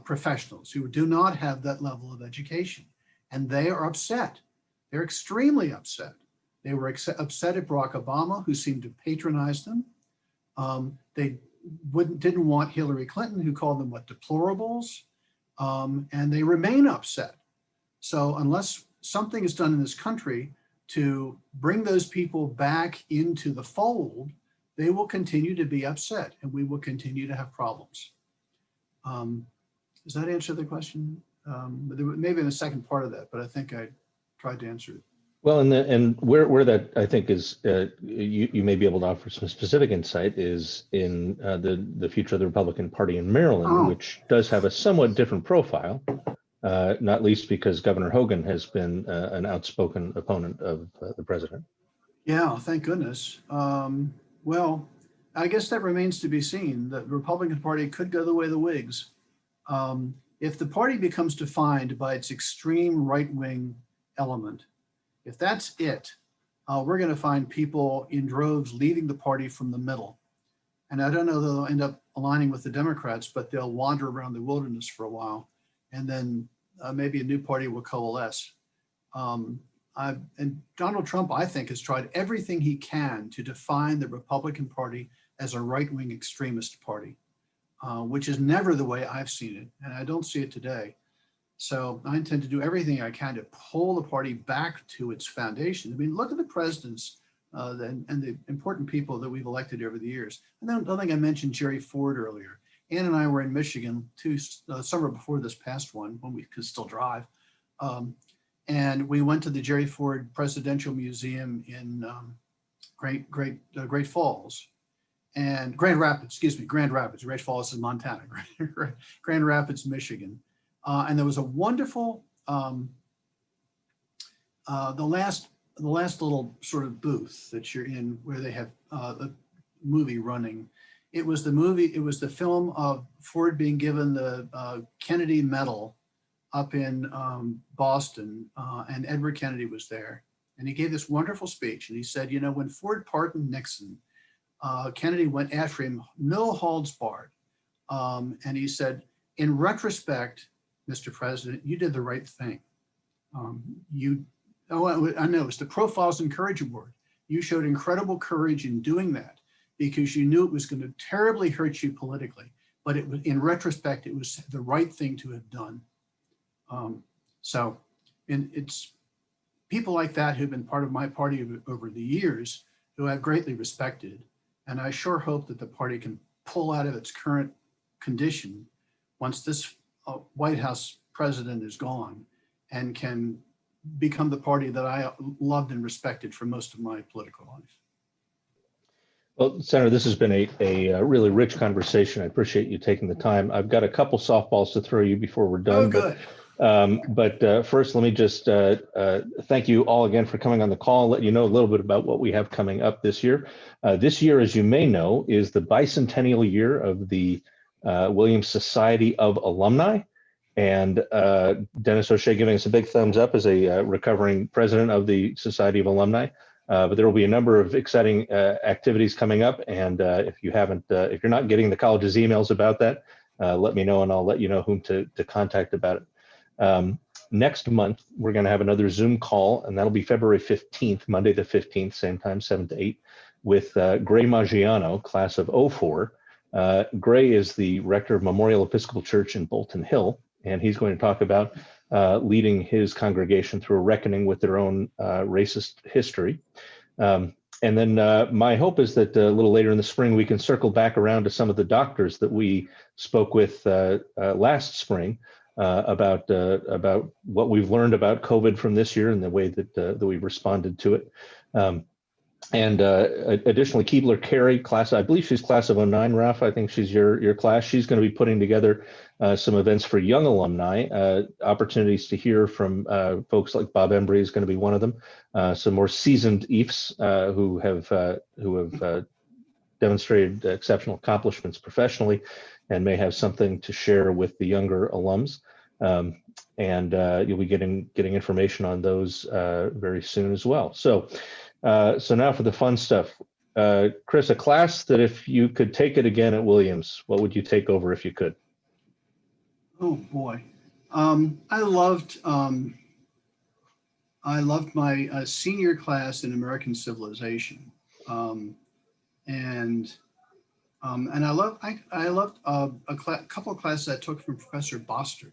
professionals, who do not have that level of education. and they are upset. They're extremely upset. They were upset at Barack Obama, who seemed to patronize them. They didn't want Hillary Clinton, who called them deplorables, and they remain upset. So unless something is done in this country to bring those people back into the fold, they will continue to be upset, and we will continue to have problems. Does that answer the question? There may be a second part of that, but I think I tried to answer it. Well, and where that I think is you may be able to offer some specific insight is in the future of the Republican Party in Maryland, which does have a somewhat different profile, not least because Governor Hogan has been an outspoken opponent of the president. Yeah, thank goodness. Well, I guess that remains to be seen. The Republican Party could go the way of the Whigs. If the party becomes defined by its extreme right-wing element, if that's it, we're going to find people in droves leaving the party from the middle. And I don't know they'll end up aligning with the Democrats, but they'll wander around the wilderness for a while, and then maybe a new party will coalesce. And Donald Trump, I think, has tried everything he can to define the Republican Party as a right-wing extremist party, which is never the way I've seen it, and I don't see it today. So I intend to do everything I can to pull the party back to its foundation. I mean, look at the presidents and the important people that we've elected over the years. And then I think I mentioned Jerry Ford earlier. Ann and I were in Michigan summer before this past one, when we could still drive. And we went to the Jerry Ford Presidential Museum in Great Falls. And Grand Rapids. Great Falls is Montana. Grand Rapids, Michigan. And there was a wonderful, the last little sort of booth that you're in where they have a movie running. It was the film of Ford being given the Kennedy Medal up in Boston, and Edward Kennedy was there. And he gave this wonderful speech. And he said, you know, when Ford pardoned Nixon, Kennedy went after him, no holds barred. And he said, in retrospect, Mr. President, you did the right thing. I know it's the Profiles in Courage Award. You showed incredible courage in doing that because you knew it was going to terribly hurt you politically, but it was, in retrospect, it was the right thing to have done. And it's people like that who've been part of my party over the years who I've greatly respected. And I sure hope that the party can pull out of its current condition once this White House president is gone and can become the party that I loved and respected for most of my political life. Well, Senator, this has been a really rich conversation. I appreciate you taking the time. I've got a couple softballs to throw you before we're done. Oh, good. But first, let me just thank you all again for coming on the call, let you know a little bit about what we have coming up this year. This year, as you may know, is the bicentennial year of the Williams Society of Alumni. And Dennis O'Shea giving us a big thumbs up as a recovering president of the Society of Alumni. But there will be a number of exciting activities coming up. And if you're not getting the college's emails about that, let me know and I'll let you know whom to contact about it. Next month, we're going to have another Zoom call, and that'll be February 15th, Monday the 15th, same time, 7 to 8, with Gray Maggiano, class of 04. Gray is the rector of Memorial Episcopal Church in Bolton Hill, and he's going to talk about leading his congregation through a reckoning with their own racist history. And then my hope is that a little later in the spring, we can circle back around to some of the doctors that we spoke with last spring about what we've learned about COVID from this year and the way that we've responded to it. And additionally, Keebler Carey, I believe she's class of 09, Ralph. I think she's your class. She's going to be putting together some events for young alumni, opportunities to hear from folks like Bob Embry is going to be one of them. Some more seasoned EIFs who have demonstrated exceptional accomplishments professionally and may have something to share with the younger alums. And you'll be getting information on those very soon as well. So now for the fun stuff. Chris, a class that if you could take it again at Williams, what would you take over if you could? Oh boy. I loved I loved my senior class in American Civilization. And I loved a couple of classes I took from Professor Bostard.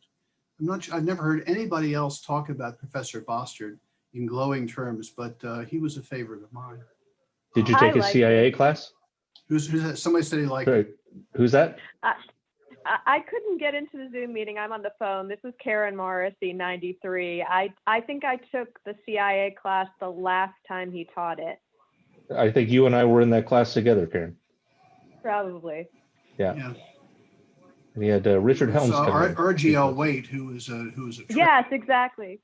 I've never heard anybody else talk about Professor Bostard in glowing terms, but he was a favorite of mine. Did you take a CIA class? Who's that? Somebody said he liked Sorry, it. who's that? I couldn't get into the Zoom meeting. I'm on the phone. This was Karen Morrissey, 93. I think I took the CIA class the last time he taught it. I think you and I were in that class together, Karen. Probably. Yeah. And he had Richard Helms So come in. RGL Waite, who was a Yes, exactly.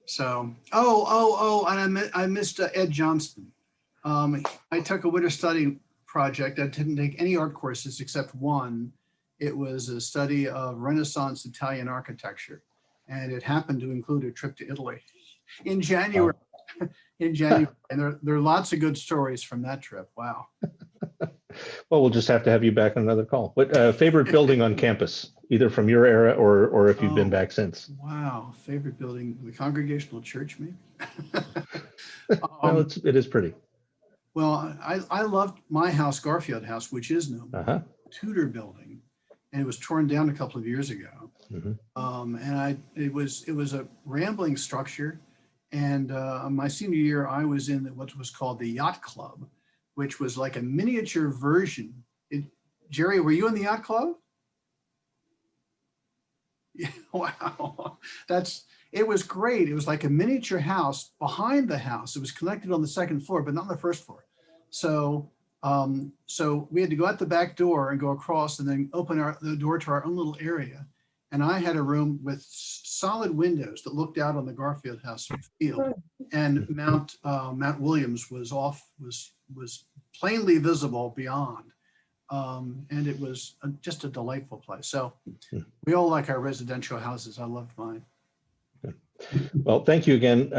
So, and I missed Ed Johnston. I took a winter study project. I didn't take any art courses except one. It was a study of Renaissance Italian architecture, and it happened to include a trip to Italy in January. In January, and there are lots of good stories from that trip. Wow. Well, we'll just have to have you back on another call. What favorite building on campus, either from your era or if you've been back since? Wow, favorite building, the Congregational Church, maybe. Well, it is pretty. Well, I loved my house, Garfield House, which is no more, Tudor building, and it was torn down a couple of years ago. And it was a rambling structure. And my senior year, I was in what was called the Yacht Club, which was like a miniature version. Jerry, were you in the Yacht Club? Yeah, wow, it was great. It was like a miniature house behind the house. It was connected on the second floor, but not on the first floor. So we had to go out the back door and go across and then open the door to our own little area. And I had a room with solid windows that looked out on the Garfield House field, and Mount Williams was plainly visible beyond, and it was just a delightful place. So we all like our residential houses. I loved mine. Well, thank you again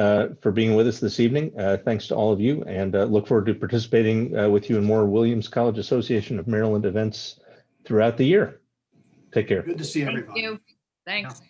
for being with us this evening. Thanks to all of you, and look forward to participating with you in more Williams College Association of Maryland events throughout the year. Take care. Good to see Thank everybody. you. Thanks. Yeah.